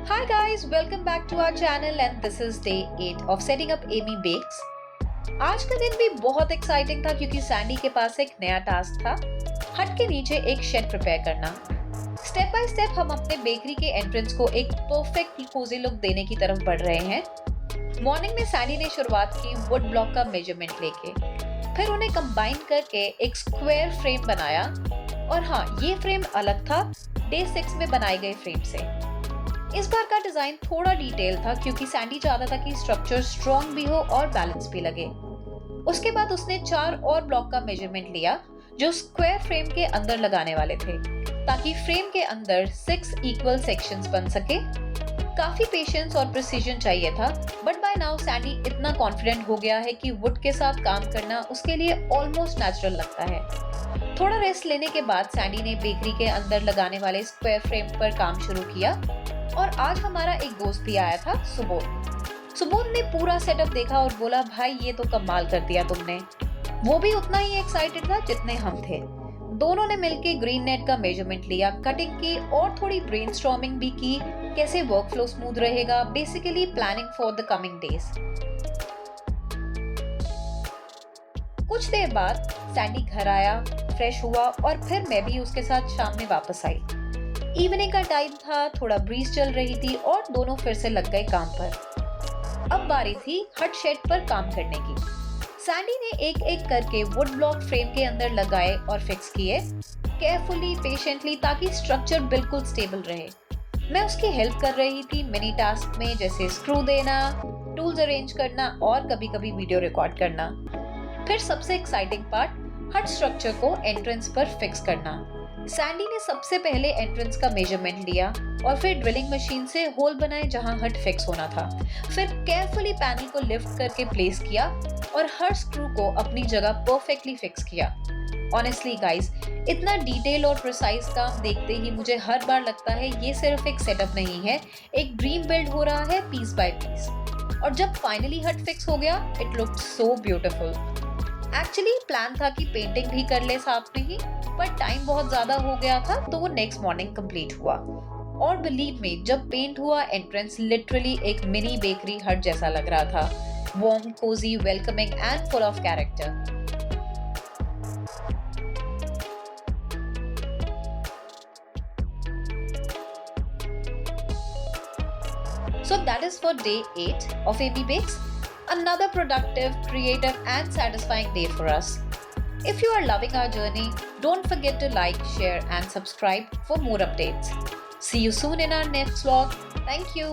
Hi guys, welcome back to our channel and this is day 8 of setting up Amy Bakes. आज का दिन भी बहुत exciting था क्योंकि सैंडी के पास एक नया टास्क था, हट के नीचे एक शेड प्रिपेयर करना। स्टेप बाय स्टेप हम अपने बेकरी के एंट्रेंस को एक परफेक्ट कोजी लुक देने की तरफ बढ़ रहे हैं। मॉर्निंग में सैंडी ने शुरुआत की वुड ब्लॉक का मेजरमेंट लेके, फिर उन्हें कंबाइन करके एक स्क्वायर फ्रेम बनाया। और हाँ, ये फ्रेम अलग था डे 6 में बनाए गए फ्रेम से। इस बार का डिजाइन थोड़ा डिटेल था क्योंकि सैंडी चाहता था कि स्ट्रक्चर स्ट्रॉन्ग भी हो और बैलेंस भी लगे। उसके बाद उसने 4 और ब्लॉक का मेजरमेंट लिया जो स्क्वायर फ्रेम के अंदर लगाने वाले थे, ताकि फ्रेम के अंदर 6 इक्वल सेक्शंस बन सके। काफी पेशेंस और प्रिसीजन चाहिए था, बट बाय नाउ सैंडी इतना कॉन्फिडेंट हो गया है कि वुड के साथ काम करना उसके लिए ऑलमोस्ट नेचुरल लगता है। थोड़ा रेस्ट लेने के बाद सैंडी ने बेकरी के अंदर लगाने वाले स्क्वायर फ्रेम पर काम शुरू किया। और आज हमारा एक दोस्त भी आया था, सुबोध ने पूरा सेटअप देखा और बोला, भाई ये तो कमाल कर दिया तुमने। वो भी उतना ही एक्साइटेड था जितने हम थे। दोनों ने मिलके ग्रीन नेट का मेजरमेंट लिया, कटिंग की और थोड़ी ब्रेनस्टॉर्मिंग भी की, कैसे वर्कफ्लो स्मूथ रहेगा, basically planning for the coming days. कुछ देर बाद सैंडी घर आया, फ्रेश हुआ और फिर मैं भी उसके साथ शाम में वापस आई। इवनिंग का टाइम था, थोड़ा ब्रीज चल रही थी और दोनों फिर से लग गए काम पर। अब बारी थी हट शेड पर काम करने की। सैंडी ने एक एक करके वुड ब्लॉक फ्रेम के अंदर लगाए और फिक्स किए, केयरफुली, पेशेंटली, ताकि स्ट्रक्चर बिल्कुल स्टेबल रहे। मैं उसकी हेल्प कर रही थी मिनी टास्क में, जैसे स्क्रू देना, टूल्स अरेंज करना और कभी-कभी वीडियो रिकॉर्ड करना। फिर सबसे एक्साइटिंग पार्ट, हट स्ट्रक्चर को एंट्रेंस पर फिक्स करना। सैंडी ने सबसे पहले एंट्रेंस का मेजरमेंट लिया और फिर ड्रिलिंग मशीन से होल बनाए जहां हट फिक्स होना था। फिर केयरफुली पैनल को लिफ्ट करके प्लेस किया और हर स्क्रू को अपनी जगह परफेक्टली फिक्स किया। ऑनेस्टली गाइस, इतना डिटेल और प्रिसाइज काम देखते ही मुझे हर बार लगता है ये सिर्फ एक सेटअप नहीं है, एक ड्रीम बिल्ड हो रहा है पीस बाय पीस। और जब फाइनली हट फिक्स हो गया, it looked so beautiful. Actually plan था कि पेंटिंग भी कर ले साथ में ही, पर टाइम बहुत ज्यादा हो गया था तो वो नेक्स्ट मॉर्निंग कंप्लीट हुआ। और बिलीव मी, जब पेंट हुआ, एंट्रेंस लिटरली एक मिनी बेकरी हट जैसा लग रहा था, warm, cozy, welcoming and full of character. So that is for day 8 of Amy Bakes. Another productive, creative and satisfying day for us. If you are loving our journey, don't forget to like, share and subscribe for more updates. See you soon in our next vlog. Thank you.